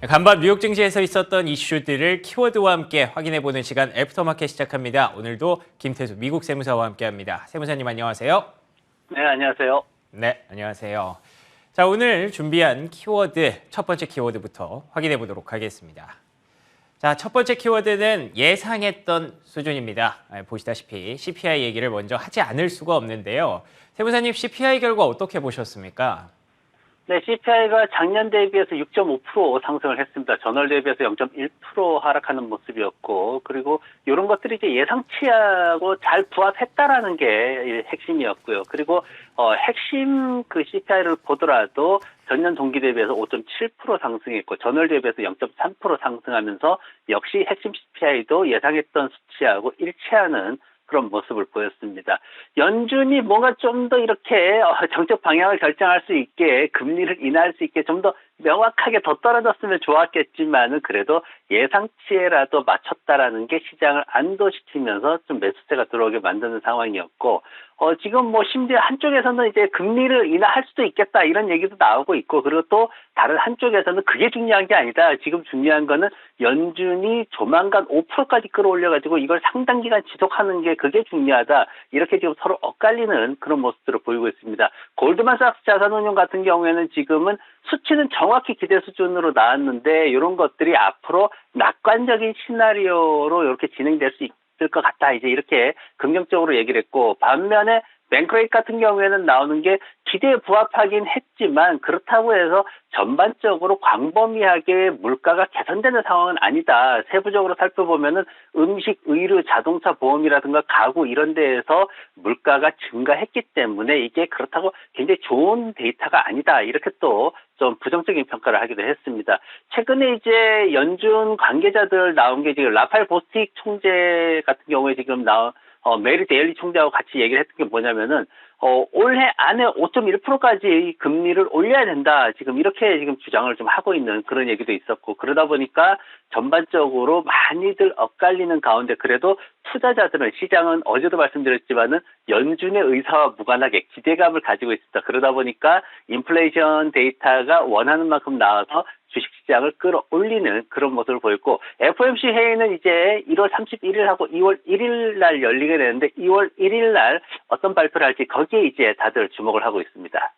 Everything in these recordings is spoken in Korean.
간밤 뉴욕 증시에서 있었던 이슈들을 키워드와 함께 확인해보는 시간 애프터마켓 시작합니다. 오늘도 김태수 미국 세무사와 함께합니다. 세무사님 안녕하세요. 네, 안녕하세요. 네, 안녕하세요. 자, 오늘 준비한 키워드, 첫 번째 키워드부터 확인해보도록 하겠습니다. 자, 첫 번째 키워드는 예상했던 수준입니다. 보시다시피 CPI 얘기를 먼저 하지 않을 수가 없는데요. 세무사님, CPI 결과 어떻게 보셨습니까? 네, CPI가 작년 대비해서 6.5% 상승을 했습니다. 전월 대비해서 0.1% 하락하는 모습이었고, 그리고 이런 것들이 이제 예상치하고 잘 부합했다라는 게 핵심이었고요. 그리고 핵심 그 CPI를 보더라도 전년 동기 대비해서 5.7% 상승했고, 전월 대비해서 0.3% 상승하면서 역시 핵심 CPI도 예상했던 수치하고 일치하는 그런 모습을 보였습니다. 연준이 뭔가 좀 더 이렇게 정책 방향을 결정할 수 있게 금리를 인하할 수 있게 좀 더 명확하게 더 떨어졌으면 좋았겠지만은 그래도 예상치에라도 맞췄다라는 게 시장을 안도시키면서 좀 매수세가 들어오게 만드는 상황이었고 지금 뭐 심지어 한쪽에서는 이제 금리를 인하할 수도 있겠다 이런 얘기도 나오고 있고 그리고 또 다른 한쪽에서는 그게 중요한 게 아니다. 지금 중요한 거는 연준이 조만간 5%까지 끌어올려가지고 이걸 상당 기간 지속하는 게 그게 중요하다. 이렇게 지금 서로 엇갈리는 그런 모습들을 보이고 있습니다. 골드만삭스 자산운용 같은 경우에는 지금은 수치는 정확히 기대 수준으로 나왔는데 이런 것들이 앞으로 낙관적인 시나리오로 이렇게 진행될 수 있을 것 같다. 이제 이렇게 긍정적으로 얘기를 했고 반면에 뱅크레이트 같은 경우에는 나오는 게 기대에 부합하긴 했지만 그렇다고 해서 전반적으로 광범위하게 물가가 개선되는 상황은 아니다. 세부적으로 살펴보면은 음식, 의류, 자동차, 보험이라든가 가구 이런 데에서 물가가 증가했기 때문에 이게 그렇다고 굉장히 좋은 데이터가 아니다. 이렇게 또 좀 부정적인 평가를 하기도 했습니다. 최근에 이제 연준 관계자들 나온 게 지금 라팔 보스틱 총재 같은 경우에 지금 메리 데일리 총재하고 같이 얘기를 했던 게 뭐냐면은, 올해 안에 5.1%까지 금리를 올려야 된다. 지금 이렇게 지금 주장을 좀 하고 있는 그런 얘기도 있었고, 그러다 보니까 전반적으로 많이들 엇갈리는 가운데 그래도 투자자들은 시장은 어제도 말씀드렸지만은 연준의 의사와 무관하게 기대감을 가지고 있습니다. 그러다 보니까 인플레이션 데이터가 원하는 만큼 나와서 주식시장을 끌어올리는 그런 모습을 보였고 FOMC 회의는 이제 1월 31일하고 2월 1일 날 열리게 되는데 2월 1일 날 어떤 발표를 할지 거기에 이제 다들 주목을 하고 있습니다.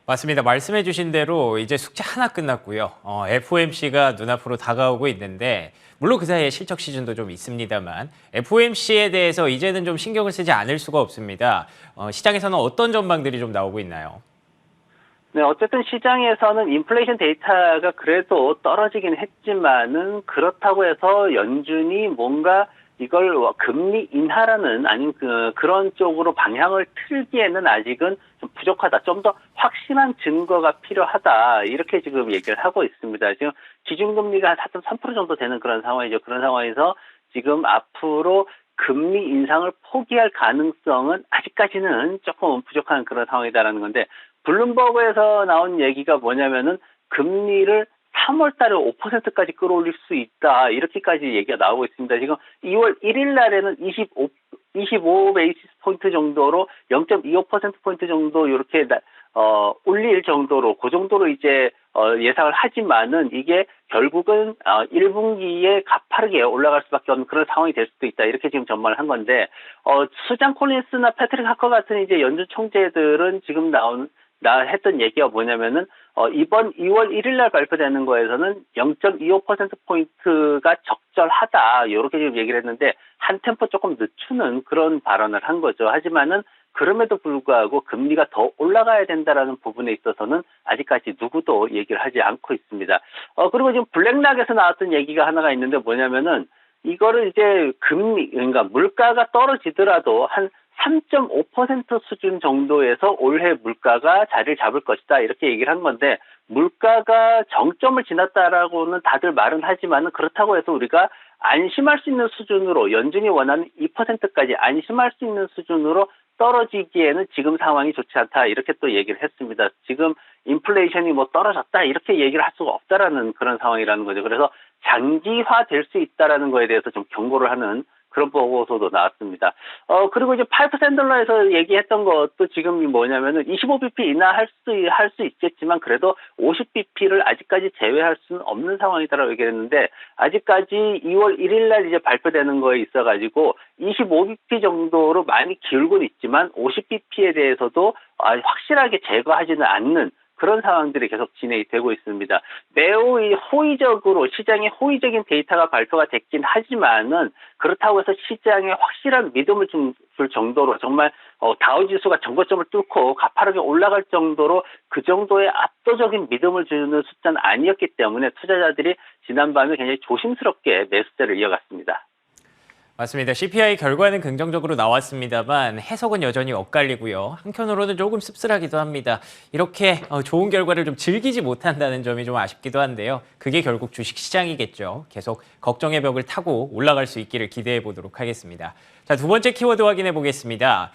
맞습니다. 말씀해 주신 대로 이제 숙제 하나 끝났고요. FOMC가 눈앞으로 다가오고 있는데 물론 그 사이에 실적 시즌도 좀 있습니다만 FOMC에 대해서 이제는 좀 신경을 쓰지 않을 수가 없습니다. 시장에서는 어떤 전망들이 좀 나오고 있나요? 네, 어쨌든 시장에서는 인플레이션 데이터가 그래도 떨어지긴 했지만은 그렇다고 해서 연준이 뭔가 이걸 금리 인하라는 아니면 그런 쪽으로 방향을 틀기에는 아직은 좀 부족하다. 좀 더 확실한 증거가 필요하다. 이렇게 지금 얘기를 하고 있습니다. 지금 기준금리가 한 4.3% 정도 되는 그런 상황이죠. 그런 상황에서 지금 앞으로 금리 인상을 포기할 가능성은 아직까지는 조금 부족한 그런 상황이다라는 건데 블룸버그에서 나온 얘기가 뭐냐면은 금리를 3월 달에 5%까지 끌어올릴 수 있다. 이렇게까지 얘기가 나오고 있습니다. 지금 2월 1일 날에는 25 베이시스 포인트 정도로 0.25%포인트 정도 이렇게 올릴 정도로 그 정도로 이제 예상을 하지만은 이게 결국은 1분기에 가파르게 올라갈 수밖에 없는 그런 상황이 될 수도 있다. 이렇게 지금 전망을 한 건데 수잔 콜린스나 패트릭 하커 같은 이제 연준 총재들은 지금 했던 얘기가 뭐냐면은, 이번 2월 1일 날 발표되는 거에서는 0.25%포인트가 적절하다. 이렇게 지금 얘기를 했는데, 한 템포 조금 늦추는 그런 발언을 한 거죠. 하지만은, 그럼에도 불구하고 금리가 더 올라가야 된다라는 부분에 있어서는 아직까지 누구도 얘기를 하지 않고 있습니다. 그리고 지금 블랙락에서 나왔던 얘기가 하나가 있는데 뭐냐면은, 이거를 이제 그러니까 물가가 떨어지더라도 한 3.5% 수준 정도에서 올해 물가가 자리를 잡을 것이다. 이렇게 얘기를 한 건데 물가가 정점을 지났다라고는 다들 말은 하지만은 그렇다고 해서 우리가 안심할 수 있는 수준으로 연준이 원하는 2%까지 안심할 수 있는 수준으로 떨어지기에는 지금 상황이 좋지 않다. 이렇게 또 얘기를 했습니다. 지금 인플레이션이 뭐 떨어졌다. 이렇게 얘기를 할 수가 없다라는 그런 상황이라는 거죠. 그래서 장기화 될 수 있다라는 거에 대해서 좀 경고를 하는 그런 보고서도 나왔습니다. 그리고 이제 파이프 샌들러에서 얘기했던 것도 지금 뭐냐면은 25bp 인하할 수 있겠지만 그래도 50bp를 아직까지 제외할 수는 없는 상황이다라고 얘기했는데 아직까지 2월 1일 날 이제 발표되는 거에 있어가지고 25bp 정도로 많이 기울고는 있지만 50bp에 대해서도 확실하게 제거하지는 않는 그런 상황들이 계속 진행이 되고 있습니다. 매우 호의적으로 시장에 호의적인 데이터가 발표가 됐긴 하지만은 그렇다고 해서 시장에 확실한 믿음을 줄 정도로 정말 다우지수가 정고점을 뚫고 가파르게 올라갈 정도로 그 정도의 압도적인 믿음을 주는 숫자는 아니었기 때문에 투자자들이 지난밤에 굉장히 조심스럽게 매수세를 이어갔습니다. 맞습니다. CPI 결과는 긍정적으로 나왔습니다만 해석은 여전히 엇갈리고요. 한편으로는 조금 씁쓸하기도 합니다. 이렇게 좋은 결과를 좀 즐기지 못한다는 점이 좀 아쉽기도 한데요. 그게 결국 주식시장이겠죠. 계속 걱정의 벽을 타고 올라갈 수 있기를 기대해 보도록 하겠습니다. 자, 두 번째 키워드 확인해 보겠습니다.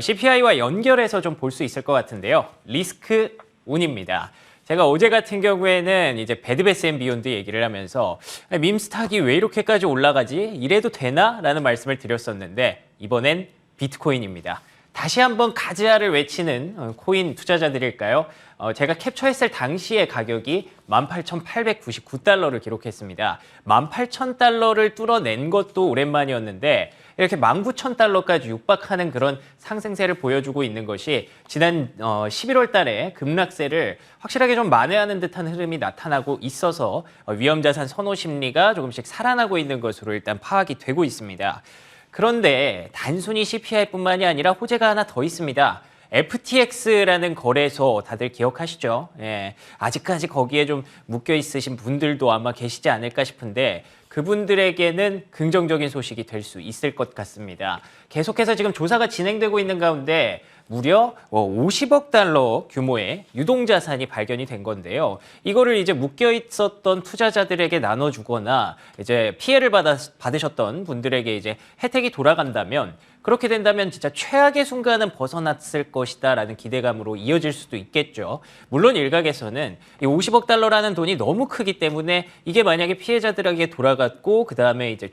CPI와 연결해서 좀 볼 수 있을 것 같은데요. 리스크 온입니다. 제가 어제 같은 경우에는 이제 배드베스 앤 비욘드 얘기를 하면서 밈스탁이 왜 이렇게까지 올라가지? 이래도 되나? 라는 말씀을 드렸었는데 이번엔 비트코인입니다. 다시 한번 가즈아를 외치는 코인 투자자들일까요? 제가 캡처했을 당시의 가격이 18,899달러를 기록했습니다. 18,000달러를 뚫어낸 것도 오랜만이었는데 이렇게 19,000달러까지 육박하는 그런 상승세를 보여주고 있는 것이 지난 11월 달에 급락세를 확실하게 좀 만회하는 듯한 흐름이 나타나고 있어서 위험자산 선호 심리가 조금씩 살아나고 있는 것으로 일단 파악이 되고 있습니다. 그런데 단순히 CPI뿐만이 아니라 호재가 하나 더 있습니다. FTX라는 거래소 다들 기억하시죠? 예, 아직까지 거기에 좀 묶여 있으신 분들도 아마 계시지 않을까 싶은데 그분들에게는 긍정적인 소식이 될 수 있을 것 같습니다. 계속해서 지금 조사가 진행되고 있는 가운데 무려 50억 달러 규모의 유동자산이 발견이 된 건데요. 이거를 이제 묶여 있었던 투자자들에게 나눠주거나 이제 피해를 받으셨던 분들에게 이제 혜택이 돌아간다면 그렇게 된다면 진짜 최악의 순간은 벗어났을 것이다라는 기대감으로 이어질 수도 있겠죠. 물론 일각에서는 이 50억 달러라는 돈이 너무 크기 때문에 이게 만약에 피해자들에게 돌아갔고 그 다음에 이제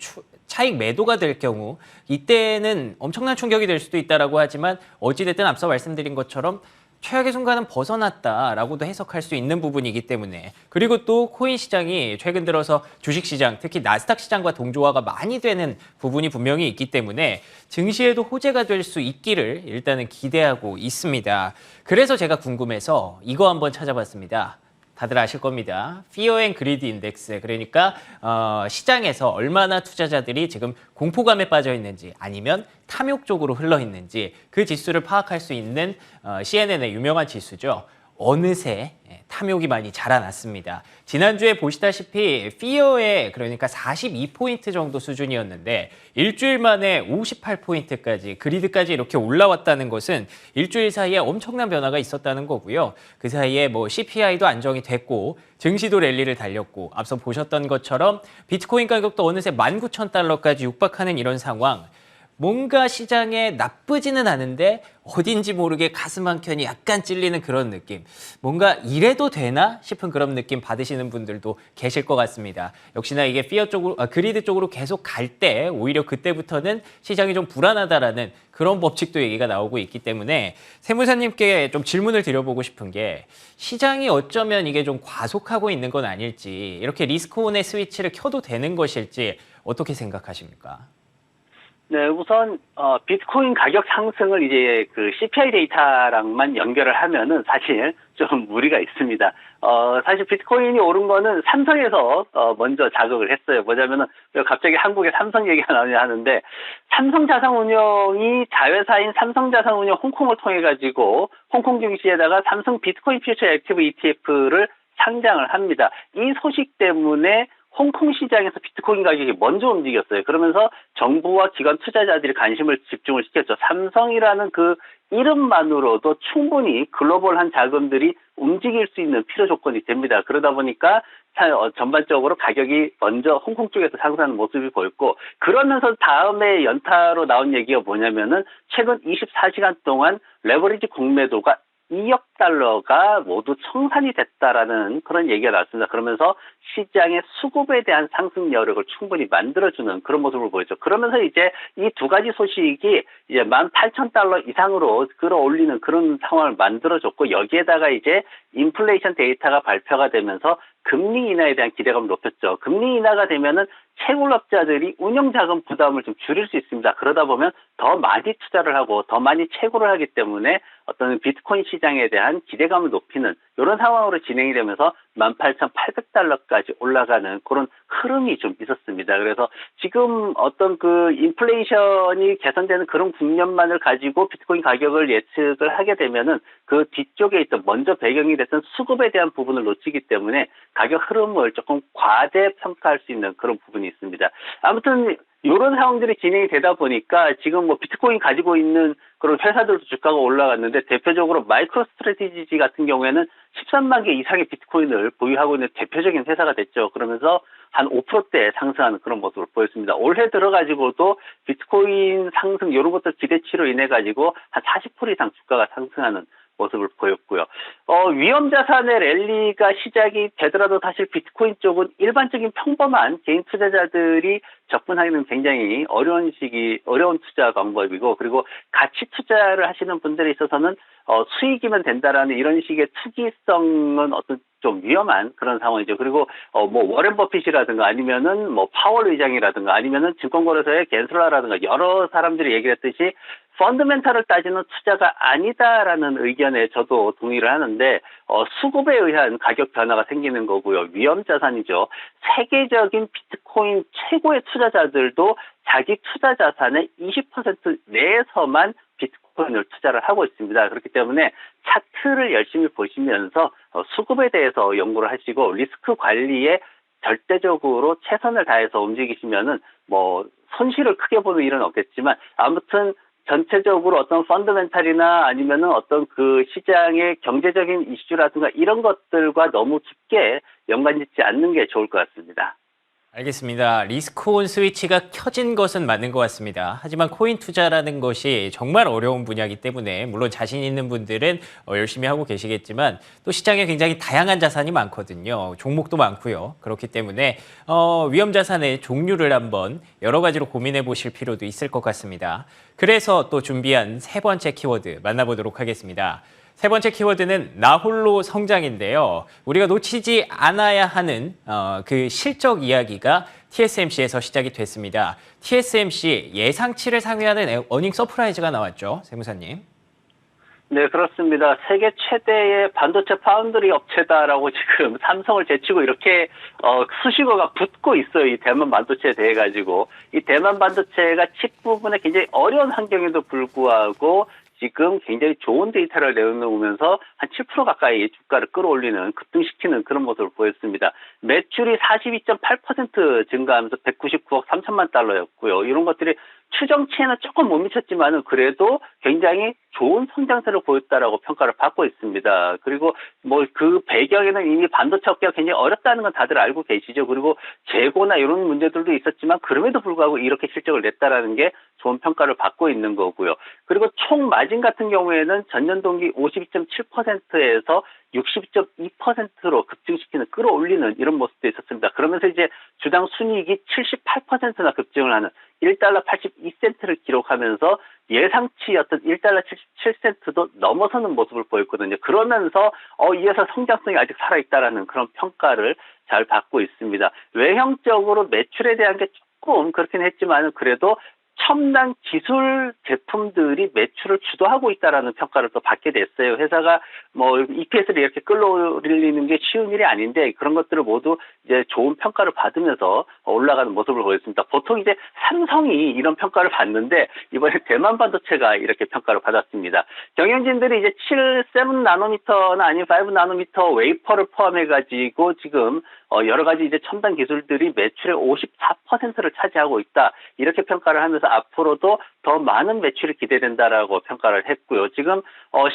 차익 매도가 될 경우 이때는 엄청난 충격이 될 수도 있다라고 하지만 어찌됐든 앞서 말씀드린 것처럼 최악의 순간은 벗어났다라고도 해석할 수 있는 부분이기 때문에 그리고 또 코인 시장이 최근 들어서 주식 시장 특히 나스닥 시장과 동조화가 많이 되는 부분이 분명히 있기 때문에 증시에도 호재가 될 수 있기를 일단은 기대하고 있습니다. 그래서 제가 궁금해서 이거 한번 찾아봤습니다. 다들 아실 겁니다. Fear and Greed Index. 그러니까 시장에서 얼마나 투자자들이 지금 공포감에 빠져 있는지 아니면 탐욕 쪽으로 흘러 있는지 그 지수를 파악할 수 있는 CNN의 유명한 지수죠. 어느새 탐욕이 많이 자라났습니다. 지난주에 보시다시피 Fear의 그러니까 42포인트 정도 수준이었는데 일주일 만에 58포인트까지 그리드까지 이렇게 올라왔다는 것은 일주일 사이에 엄청난 변화가 있었다는 거고요. 그 사이에 뭐 CPI도 안정이 됐고 증시도 랠리를 달렸고 앞서 보셨던 것처럼 비트코인 가격도 어느새 19,000달러까지 육박하는 이런 상황. 뭔가 시장에 나쁘지는 않은데 어딘지 모르게 가슴 한켠이 약간 찔리는 그런 느낌. 뭔가 이래도 되나 싶은 그런 느낌 받으시는 분들도 계실 것 같습니다. 역시나 이게 피어 쪽으로, 그리드 쪽으로 계속 갈 때 오히려 그때부터는 시장이 좀 불안하다라는 그런 법칙도 얘기가 나오고 있기 때문에 세무사님께 좀 질문을 드려보고 싶은 게 시장이 어쩌면 이게 좀 과속하고 있는 건 아닐지 이렇게 리스크온의 스위치를 켜도 되는 것일지 어떻게 생각하십니까? 네, 우선 비트코인 가격 상승을 이제 그 CPI 데이터랑만 연결을 하면은 사실 좀 무리가 있습니다. 사실 비트코인이 오른 거는 삼성에서 먼저 자극을 했어요. 뭐냐면은 갑자기 한국에 삼성 얘기가 나오냐 하는데 삼성자산운용이 자회사인 삼성자산운용 홍콩을 통해 가지고 홍콩 증시에다가 삼성 비트코인 퓨처 액티브 ETF를 상장을 합니다. 이 소식 때문에 홍콩 시장에서 비트코인 가격이 먼저 움직였어요. 그러면서 정부와 기관 투자자들이 관심을 집중을 시켰죠. 삼성이라는 그 이름만으로도 충분히 글로벌한 자금들이 움직일 수 있는 필요 조건이 됩니다. 그러다 보니까 전반적으로 가격이 먼저 홍콩 쪽에서 상승하는 모습이 보였고 그러면서 다음에 연타로 나온 얘기가 뭐냐면은 최근 24시간 동안 레버리지 공매도가 2억 달러가 모두 청산이 됐다라는 그런 얘기가 나왔습니다. 그러면서 시장의 수급에 대한 상승 여력을 충분히 만들어주는 그런 모습을 보였죠. 그러면서 이제 이 두 가지 소식이 이제 18,000달러 이상으로 끌어올리는 그런 상황을 만들어줬고, 여기에다가 이제 인플레이션 데이터가 발표가 되면서 금리 인하에 대한 기대감을 높였죠. 금리 인하가 되면은 채굴업자들이 운영자금 부담을 좀 줄일 수 있습니다. 그러다 보면 더 많이 투자를 하고 더 많이 채굴을 하기 때문에 어떤 비트코인 시장에 대한 기대감을 높이는 이런 상황으로 진행이 되면서 18,800달러까지 올라가는 그런 흐름이 좀 있었습니다. 그래서 지금 어떤 그 인플레이션이 개선되는 그런 국면만을 가지고 비트코인 가격을 예측을 하게 되면은 그 뒤쪽에 있던 먼저 배경이 됐던 수급에 대한 부분을 놓치기 때문에 가격 흐름을 조금 과대평가할 수 있는 그런 부분이 있습니다. 아무튼 이런 상황들이 진행이 되다 보니까 지금 뭐 비트코인 가지고 있는 그런 회사들도 주가가 올라갔는데, 대표적으로 마이크로 스트래티지 같은 경우에는 13만 개 이상의 비트코인을 보유하고 있는 대표적인 회사가 됐죠. 그러면서 한 5%대 상승하는 그런 모습을 보였습니다. 올해 들어가지고도 비트코인 상승 이런 것들 기대치로 인해 가지고 한 40% 이상 주가가 상승하는 모습을 보였고요. 위험 자산의 랠리가 시작이 되더라도 사실 비트코인 쪽은 일반적인 평범한 개인 투자자들이 접근하기는 굉장히 어려운 투자 방법이고, 그리고 가치 투자를 하시는 분들에 있어서는 수익이면 된다라는 이런 식의 투기성은 어떤 좀 위험한 그런 상황이죠. 그리고 뭐 워렌 버핏이라든가 아니면은 뭐 파월 의장이라든가 아니면은 증권거래소의 겐슬러라든가 여러 사람들이 얘기를 했듯이 펀더멘탈을 따지는 투자가 아니다라는 의견에 저도 동의를 하는데, 수급에 의한 가격 변화가 생기는 거고요. 위험 자산이죠. 세계적인 비트코인 최고의 투자자들도 자기 투자 자산의 20% 내에서만 비트코인을 투자를 하고 있습니다. 그렇기 때문에 차트를 열심히 보시면서 수급에 대해서 연구를 하시고 리스크 관리에 절대적으로 최선을 다해서 움직이시면은 뭐 손실을 크게 보는 일은 없겠지만, 아무튼 전체적으로 어떤 펀더멘탈이나 아니면은 어떤 그 시장의 경제적인 이슈라든가 이런 것들과 너무 깊게 연관짓지 않는 게 좋을 것 같습니다. 알겠습니다. 리스크온 스위치가 켜진 것은 맞는 것 같습니다. 하지만 코인 투자라는 것이 정말 어려운 분야이기 때문에 물론 자신 있는 분들은 열심히 하고 계시겠지만 또 시장에 굉장히 다양한 자산이 많거든요. 종목도 많고요. 그렇기 때문에 위험 자산의 종류를 한번 여러 가지로 고민해 보실 필요도 있을 것 같습니다. 그래서 또 준비한 세 번째 키워드 만나보도록 하겠습니다. 세 번째 키워드는 나 홀로 성장인데요. 우리가 놓치지 않아야 하는 그 실적 이야기가 TSMC에서 시작이 됐습니다. TSMC 예상치를 상회하는 어닝 서프라이즈가 나왔죠. 세무사님. 네, 그렇습니다. 세계 최대의 반도체 파운드리 업체다라고 지금 삼성을 제치고 이렇게 수식어가 붙고 있어요. 이 대만 반도체에 대해 가지고. 이 대만 반도체가 칩 부분에 굉장히 어려운 환경에도 불구하고 지금 굉장히 좋은 데이터를 내놓으면서 한 7% 가까이 주가를 끌어올리는, 급등시키는 그런 모습을 보였습니다. 매출이 42.8% 증가하면서 199억 3천만 달러였고요. 이런 것들이 추정치에는 조금 못 미쳤지만은 그래도 굉장히 좋은 성장세를 보였다라고 평가를 받고 있습니다. 그리고 뭐 그 배경에는 이미 반도체 업계가 굉장히 어렵다는 건 다들 알고 계시죠. 그리고 재고나 이런 문제들도 있었지만 그럼에도 불구하고 이렇게 실적을 냈다라는 게 좋은 평가를 받고 있는 거고요. 그리고 총 마진 같은 경우에는 전년 동기 52.7%에서 62.2%로 급증시키는, 끌어올리는 이런 모습도 있었습니다. 그러면서 이제 주당 순이익이 78%나 급증을 하는 1달러 82센트를 기록하면서 예상치였던 1달러 77센트도 넘어서는 모습을 보였거든요. 그러면서 이 회사 성장성이 아직 살아있다라는 그런 평가를 잘 받고 있습니다. 외형적으로 매출에 대한 게 조금 그렇긴 했지만 그래도 첨단 기술 제품들이 매출을 주도하고 있다라는 평가를 또 받게 됐어요. 회사가 뭐 EPS를 이렇게 끌어올리는 게 쉬운 일이 아닌데 그런 것들을 모두 이제 좋은 평가를 받으면서 올라가는 모습을 보였습니다. 보통 이제 삼성이 이런 평가를 받는데 이번에 대만 반도체가 이렇게 평가를 받았습니다. 경영진들이 이제 7나노미터나 아니면 5나노미터 웨이퍼를 포함해 가지고 지금 여러 가지 이제 첨단 기술들이 매출의 54%를 차지하고 있다. 이렇게 평가를 하면서 앞으로도 더 많은 매출이 기대된다라고 평가를 했고요. 지금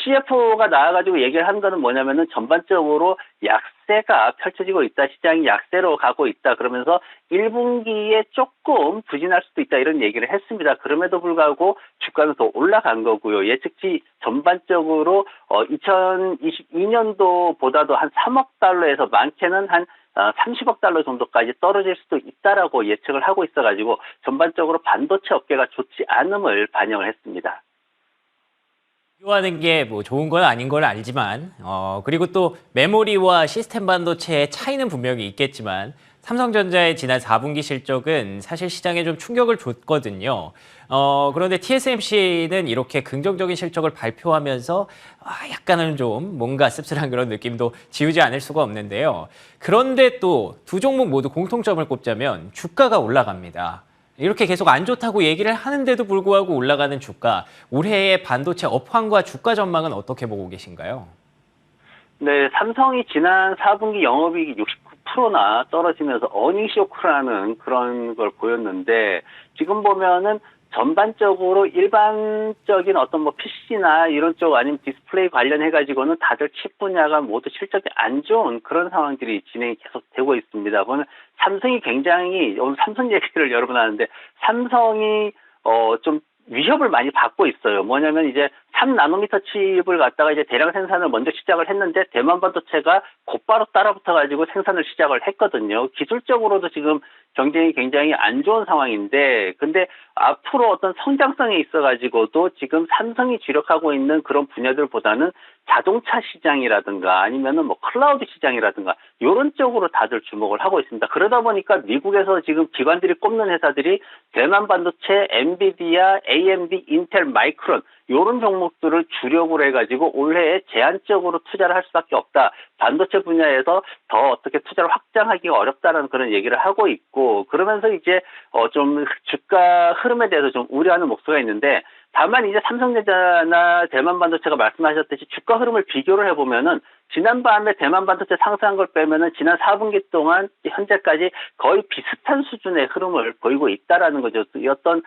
CFO가 나와가지고 얘기를 한 거는 뭐냐면은 전반적으로 약세가 펼쳐지고 있다. 시장이 약세로 가고 있다. 그러면서 1분기에 조금 부진할 수도 있다. 이런 얘기를 했습니다. 그럼에도 불구하고 주가는 더 올라간 거고요. 예측치 전반적으로 2022년도보다도 한 3억 달러에서 많게는 한 30억 달러 정도까지 떨어질 수도 있다라고 예측을 하고 있어가지고 전반적으로 반도체 업계가 좋지 않음을 반영을 했습니다. 비교하는 게 뭐 좋은 건 아닌 걸 알지만 그리고 또 메모리와 시스템 반도체의 차이는 분명히 있겠지만 삼성전자의 지난 4분기 실적은 사실 시장에 좀 충격을 줬거든요. 그런데 TSMC는 이렇게 긍정적인 실적을 발표하면서 약간은 좀 뭔가 씁쓸한 그런 느낌도 지우지 않을 수가 없는데요. 그런데 또 두 종목 모두 공통점을 꼽자면 주가가 올라갑니다. 이렇게 계속 안 좋다고 얘기를 하는데도 불구하고 올라가는 주가, 올해의 반도체 업황과 주가 전망은 어떻게 보고 계신가요? 네, 삼성이 지난 4분기 영업이익이 69%나 떨어지면서 어닝 쇼크라는 그런 걸 보였는데 지금 보면은 전반적으로 일반적인 어떤 뭐 PC나 이런 쪽 아니면 디스플레이 관련해가지고는 다들 칩 분야가 모두 실적이 안 좋은 그런 상황들이 진행이 계속 되고 있습니다. 오늘 삼성이 굉장히, 오늘 삼성 얘기를 여러 번 하는데 삼성이 좀 위협을 많이 받고 있어요. 뭐냐면 이제 3나노미터 칩을 갖다가 이제 대량 생산을 먼저 시작을 했는데 대만 반도체가 곧바로 따라붙어가지고 생산을 시작을 했거든요. 기술적으로도 지금 경쟁이 굉장히 안 좋은 상황인데, 근데 앞으로 어떤 성장성에 있어가지고도 지금 삼성이 주력하고 있는 그런 분야들보다는 자동차 시장이라든가 아니면은 뭐 클라우드 시장이라든가 이런 쪽으로 다들 주목을 하고 있습니다. 그러다 보니까 미국에서 지금 기관들이 꼽는 회사들이 대만 반도체, 엔비디아, AMD, 인텔, 마이크론 이런 종목들을 주력으로 해가지고 올해에 제한적으로 투자를 할 수밖에 없다. 반도체 분야에서 더 어떻게 투자를 확장하기가 어렵다는 그런 얘기를 하고 있고, 그러면서 이제 좀 주가 흐름에 대해서 좀 우려하는 목소리가 있는데, 다만 이제 삼성전자나 대만 반도체가 말씀하셨듯이 주가 흐름을 비교를 해보면은 지난밤에 대만 반도체 상승한 걸 빼면은 지난 4분기 동안 현재까지 거의 비슷한 수준의 흐름을 보이고 있다라는 거죠. 이 어떤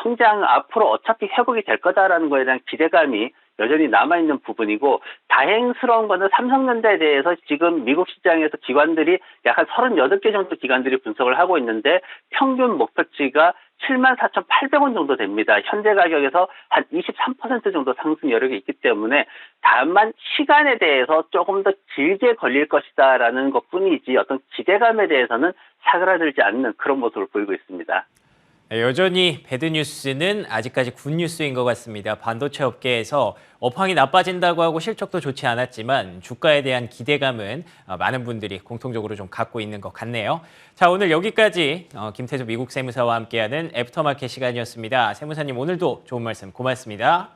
성장 앞으로 어차피 회복이 될 거다라는 거에 대한 기대감이 여전히 남아있는 부분이고, 다행스러운 거는 삼성전자에 대해서 지금 미국 시장에서 기관들이 약 한 38개 정도 기관들이 분석을 하고 있는데 평균 목표치가 74,800원 정도 됩니다. 현재 가격에서 한 23% 정도 상승 여력이 있기 때문에 다만 시간에 대해서 조금 더 길게 걸릴 것이다라는 것뿐이지 어떤 기대감에 대해서는 사그라들지 않는 그런 모습을 보이고 있습니다. 여전히 배드뉴스는 아직까지 굿뉴스인 것 같습니다. 반도체 업계에서 업황이 나빠진다고 하고 실적도 좋지 않았지만 주가에 대한 기대감은 많은 분들이 공통적으로 좀 갖고 있는 것 같네요. 자, 오늘 여기까지 김태수 미국 세무사와 함께하는 애프터마켓 시간이었습니다. 세무사님, 오늘도 좋은 말씀 고맙습니다.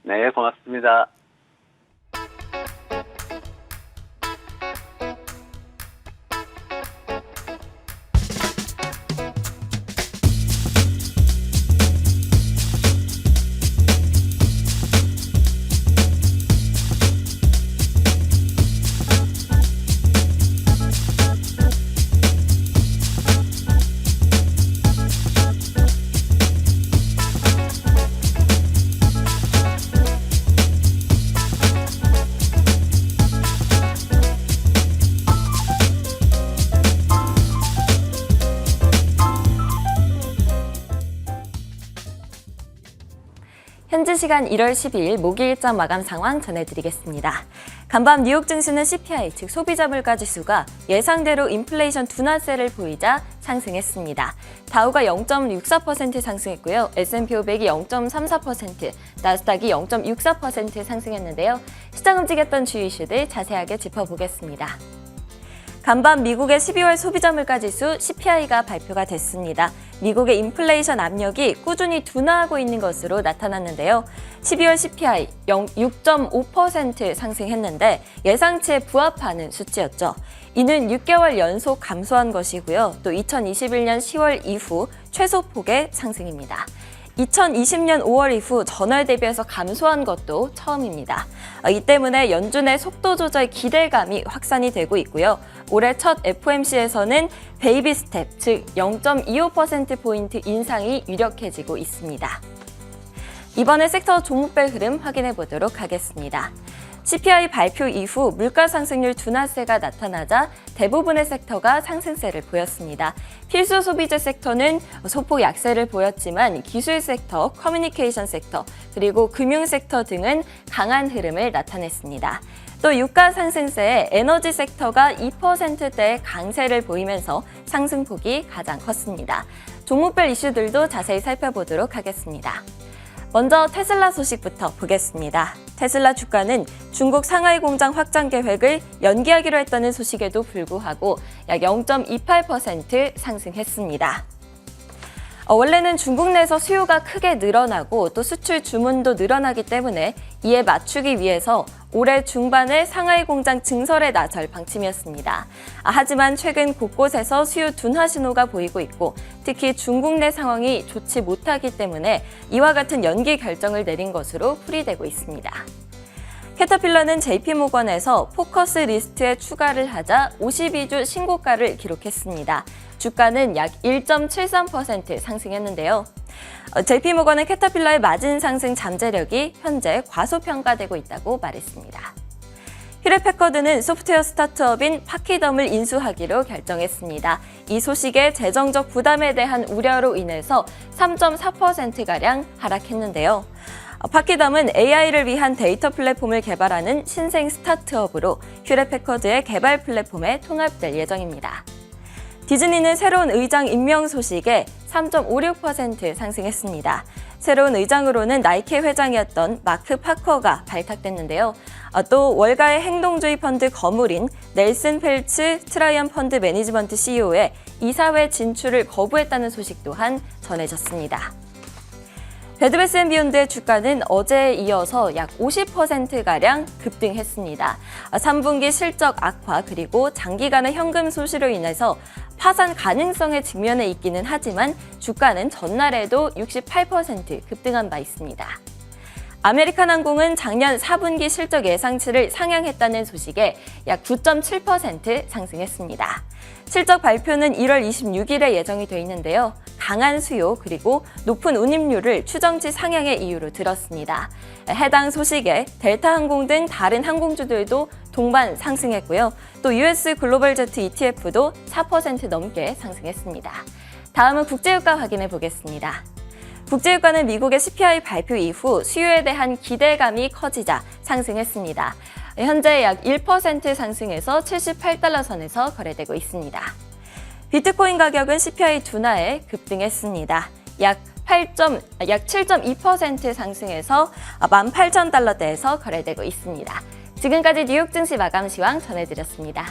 네, 고맙습니다. 현지 시간 1월 12일 목요일장 마감 상황 전해드리겠습니다. 간밤 뉴욕 증시는 CPI, 즉 소비자 물가 지수가 예상대로 인플레이션 둔화세를 보이자 상승했습니다. 다우가 0.64% 상승했고요. S&P 500이 0.34%, 나스닥이 0.64% 상승했는데요. 시장 움직였던 주요 이슈들 자세하게 짚어보겠습니다. 간밤 미국의 12월 소비자 물가 지수 CPI가 발표가 됐습니다. 미국의 인플레이션 압력이 꾸준히 둔화하고 있는 것으로 나타났는데요. 12월 CPI 6.5% 상승했는데 예상치에 부합하는 수치였죠. 이는 6개월 연속 감소한 것이고요. 또 2021년 10월 이후 최소폭의 상승입니다. 2020년 5월 이후 전월 대비해서 감소한 것도 처음입니다. 이 때문에 연준의 속도 조절 기대감이 확산이 되고 있고요. 올해 첫 FOMC에서는 베이비 스텝, 즉 0.25%포인트 인상이 유력해지고 있습니다. 이번에 섹터 종목별 흐름 확인해 보도록 하겠습니다. CPI 발표 이후 물가 상승률 둔화세가 나타나자 대부분의 섹터가 상승세를 보였습니다. 필수 소비재 섹터는 소폭 약세를 보였지만 기술 섹터, 커뮤니케이션 섹터, 그리고 금융 섹터 등은 강한 흐름을 나타냈습니다. 또 유가 상승세에 에너지 섹터가 2%대 강세를 보이면서 상승폭이 가장 컸습니다. 종목별 이슈들도 자세히 살펴보도록 하겠습니다. 먼저 테슬라 소식부터 보겠습니다. 테슬라 주가는 중국 상하이 공장 확장 계획을 연기하기로 했다는 소식에도 불구하고 약 0.28% 상승했습니다. 원래는 중국 내에서 수요가 크게 늘어나고 또 수출 주문도 늘어나기 때문에 이에 맞추기 위해서 올해 중반에 상하이 공장 증설에 나설 방침이었습니다. 하지만 최근 곳곳에서 수요 둔화 신호가 보이고 있고 특히 중국 내 상황이 좋지 못하기 때문에 이와 같은 연기 결정을 내린 것으로 풀이되고 있습니다. 캐터필러는 JP모건에서 포커스 리스트에 추가를 하자 52주 신고가를 기록했습니다. 주가는 약 1.73% 상승했는데요. JP모건은 캐터필러의 마진 상승 잠재력이 현재 과소평가되고 있다고 말했습니다. 휴렛패커드는 소프트웨어 스타트업인 파키덤을 인수하기로 결정했습니다. 이 소식에 재정적 부담에 대한 우려로 인해서 3.4%가량 하락했는데요. 파키덤은 AI를 위한 데이터 플랫폼을 개발하는 신생 스타트업으로 휴렛패커드의 개발 플랫폼에 통합될 예정입니다. 디즈니는 새로운 의장 임명 소식에 3.56% 상승했습니다. 새로운 의장으로는 나이키 회장이었던 마크 파커가 발탁됐는데요. 또 월가의 행동주의 펀드 거물인 넬슨 펠츠 트라이언 펀드 매니지먼트 CEO의 이사회 진출을 거부했다는 소식 또한 전해졌습니다. 베드베스앤비욘드의 주가는 어제에 이어서 약 50%가량 급등했습니다. 3분기 실적 악화 그리고 장기간의 현금 소실로 인해서 파산 가능성에 직면해 있기는 하지만 주가는 전날에도 68% 급등한 바 있습니다. 아메리칸 항공은 작년 4분기 실적 예상치를 상향했다는 소식에 약 9.7% 상승했습니다. 실적 발표는 1월 26일에 예정이 돼 있는데요. 강한 수요 그리고 높은 운임률을 추정치 상향의 이유로 들었습니다. 해당 소식에 델타항공 등 다른 항공주들도 동반 상승했고요. 또 US 글로벌 제트 ETF도 4% 넘게 상승했습니다. 다음은 국제유가 확인해 보겠습니다. 국제유가는 미국의 CPI 발표 이후 수요에 대한 기대감이 커지자 상승했습니다. 현재 약 1% 상승해서 78달러 선에서 거래되고 있습니다. 비트코인 가격은 CPI 둔화에 급등했습니다. 약 7.2% 상승해서 18,000달러대에서 거래되고 있습니다. 지금까지 뉴욕 증시 마감 시황 전해드렸습니다.